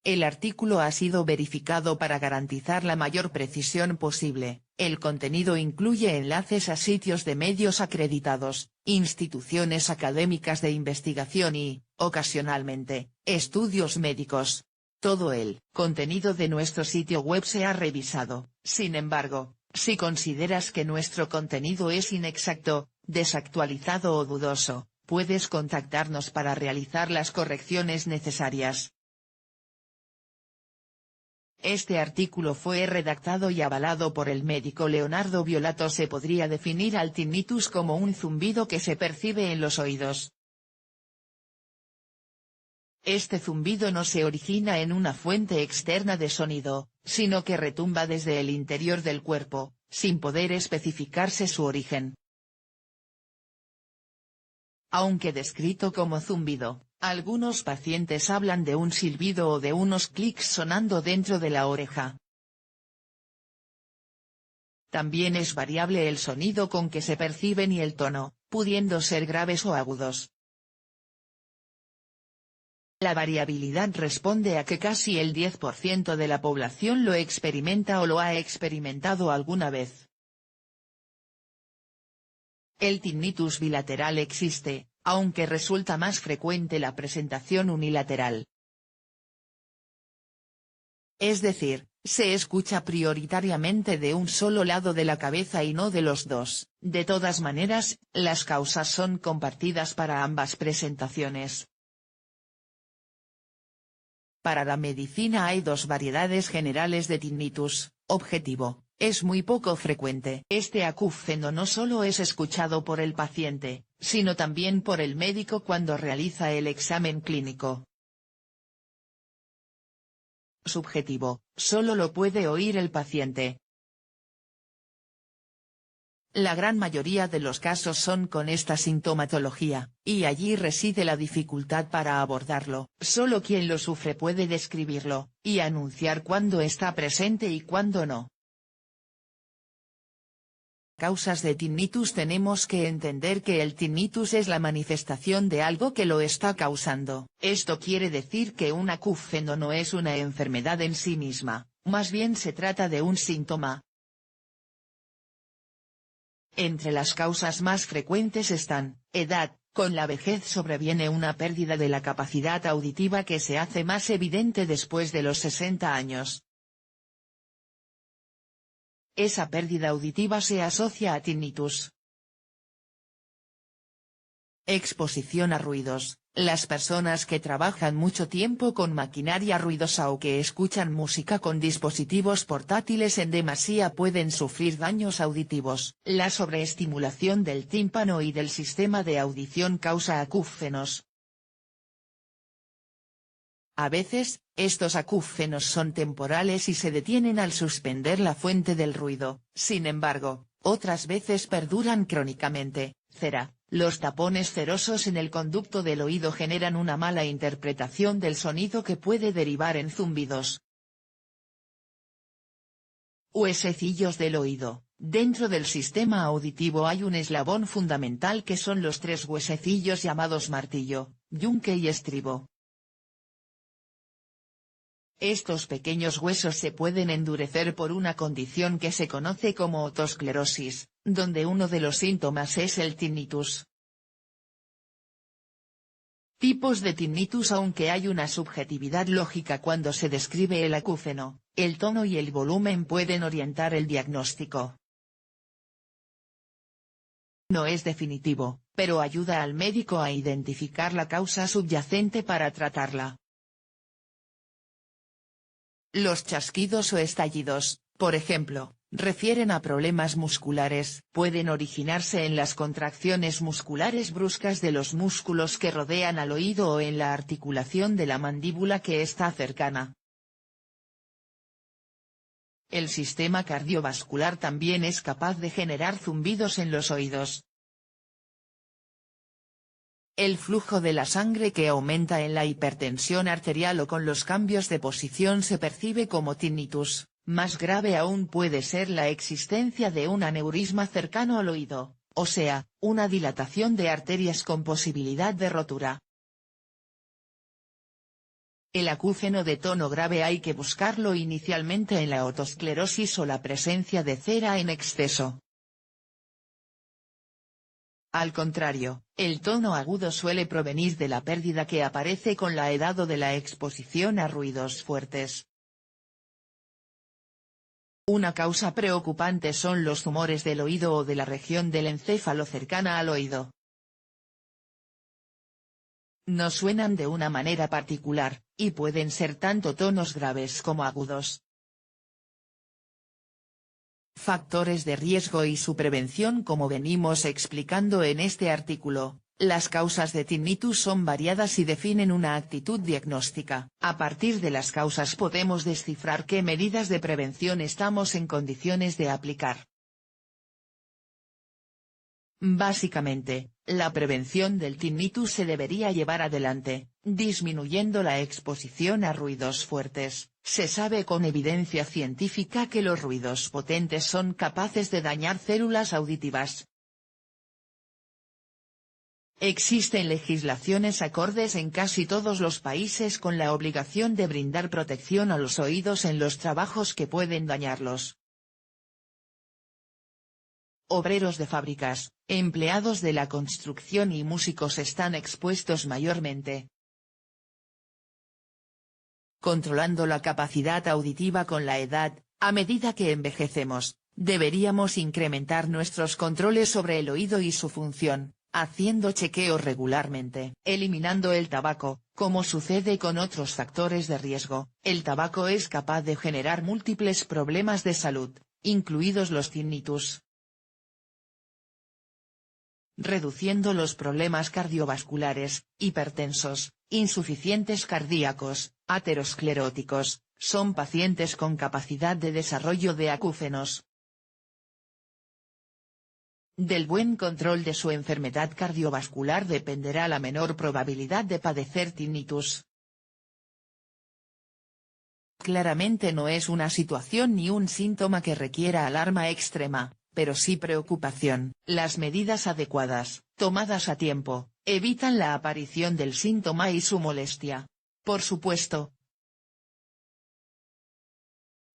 El artículo ha sido verificado para garantizar la mayor precisión posible. El contenido incluye enlaces a sitios de medios acreditados, instituciones académicas de investigación y, ocasionalmente, estudios médicos. Todo el contenido de nuestro sitio web se ha revisado. Sin embargo, si consideras que nuestro contenido es inexacto, desactualizado o dudoso, puedes contactarnos para realizar las correcciones necesarias. Este artículo fue redactado y avalado por el médico Leonardo Violato. Se podría definir al tinnitus como un zumbido que se percibe en los oídos. Este zumbido no se origina en una fuente externa de sonido, sino que retumba desde el interior del cuerpo, sin poder especificarse su origen. Aunque descrito como zumbido, algunos pacientes hablan de un silbido o de unos clics sonando dentro de la oreja. También es variable el sonido con que se perciben y el tono, pudiendo ser graves o agudos. La variabilidad responde a que casi el 10% de la población lo experimenta o lo ha experimentado alguna vez. El tinnitus bilateral existe, aunque resulta más frecuente la presentación unilateral. Es decir, se escucha prioritariamente de un solo lado de la cabeza y no de los dos. De todas maneras, las causas son compartidas para ambas presentaciones. Para la medicina hay dos variedades generales de tinnitus. Objetivo: es muy poco frecuente. Este acúfeno no solo es escuchado por el paciente, sino también por el médico cuando realiza el examen clínico. Subjetivo: solo lo puede oír el paciente. La gran mayoría de los casos son con esta sintomatología, y allí reside la dificultad para abordarlo. Solo quien lo sufre puede describirlo, y anunciar cuándo está presente y cuándo no. Causas de tinnitus: tenemos que entender que el tinnitus es la manifestación de algo que lo está causando. Esto quiere decir que un acúfeno no es una enfermedad en sí misma, más bien se trata de un síntoma. Entre las causas más frecuentes están: edad. Con la vejez sobreviene una pérdida de la capacidad auditiva que se hace más evidente después de los 60 años. Esa pérdida auditiva se asocia a tinnitus. Exposición a ruidos. Las personas que trabajan mucho tiempo con maquinaria ruidosa o que escuchan música con dispositivos portátiles en demasía pueden sufrir daños auditivos. La sobreestimulación del tímpano y del sistema de audición causa acúfenos. A veces, estos acúfenos son temporales y se detienen al suspender la fuente del ruido. Sin embargo, otras veces perduran crónicamente. Cera. Los tapones cerosos en el conducto del oído generan una mala interpretación del sonido que puede derivar en zumbidos. Huesecillos del oído. Dentro del sistema auditivo hay un eslabón fundamental que son los tres huesecillos llamados martillo, yunque y estribo. Estos pequeños huesos se pueden endurecer por una condición que se conoce como otosclerosis, donde uno de los síntomas es el tinnitus. Tipos de tinnitus. Aunque hay una subjetividad lógica cuando se describe el acúfeno, el tono y el volumen pueden orientar el diagnóstico. No es definitivo, pero ayuda al médico a identificar la causa subyacente para tratarla. Los chasquidos o estallidos, por ejemplo, refieren a problemas musculares. Pueden originarse en las contracciones musculares bruscas de los músculos que rodean al oído o en la articulación de la mandíbula que está cercana. El sistema cardiovascular también es capaz de generar zumbidos en los oídos. El flujo de la sangre que aumenta en la hipertensión arterial o con los cambios de posición se percibe como tinnitus. Más grave aún puede ser la existencia de un aneurisma cercano al oído, o sea, una dilatación de arterias con posibilidad de rotura. El acúfeno de tono grave hay que buscarlo inicialmente en la otosclerosis o la presencia de cera en exceso. Al contrario, el tono agudo suele provenir de la pérdida que aparece con la edad o de la exposición a ruidos fuertes. Una causa preocupante son los tumores del oído o de la región del encéfalo cercana al oído. No suenan de una manera particular, y pueden ser tanto tonos graves como agudos. Factores de riesgo y su prevención. Como venimos explicando en este artículo, las causas de tinnitus son variadas y definen una actitud diagnóstica. A partir de las causas podemos descifrar qué medidas de prevención estamos en condiciones de aplicar. Básicamente, la prevención del tinnitus se debería llevar adelante, disminuyendo la exposición a ruidos fuertes. Se sabe con evidencia científica que los ruidos potentes son capaces de dañar células auditivas. Existen legislaciones acordes en casi todos los países con la obligación de brindar protección a los oídos en los trabajos que pueden dañarlos. Obreros de fábricas, empleados de la construcción y músicos están expuestos mayormente. Controlando la capacidad auditiva con la edad, a medida que envejecemos, deberíamos incrementar nuestros controles sobre el oído y su función, haciendo chequeos regularmente. Eliminando el tabaco, como sucede con otros factores de riesgo, el tabaco es capaz de generar múltiples problemas de salud, incluidos los tinnitus. Reduciendo los problemas cardiovasculares, hipertensos, insuficientes cardíacos, ateroscleróticos, son pacientes con capacidad de desarrollo de acúfenos. Del buen control de su enfermedad cardiovascular dependerá la menor probabilidad de padecer tinnitus. Claramente no es una situación ni un síntoma que requiera alarma extrema, pero sí preocupación. Las medidas adecuadas, tomadas a tiempo, evitan la aparición del síntoma y su molestia. Por supuesto.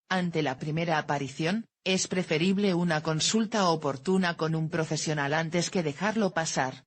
Ante la primera aparición, es preferible una consulta oportuna con un profesional antes que dejarlo pasar.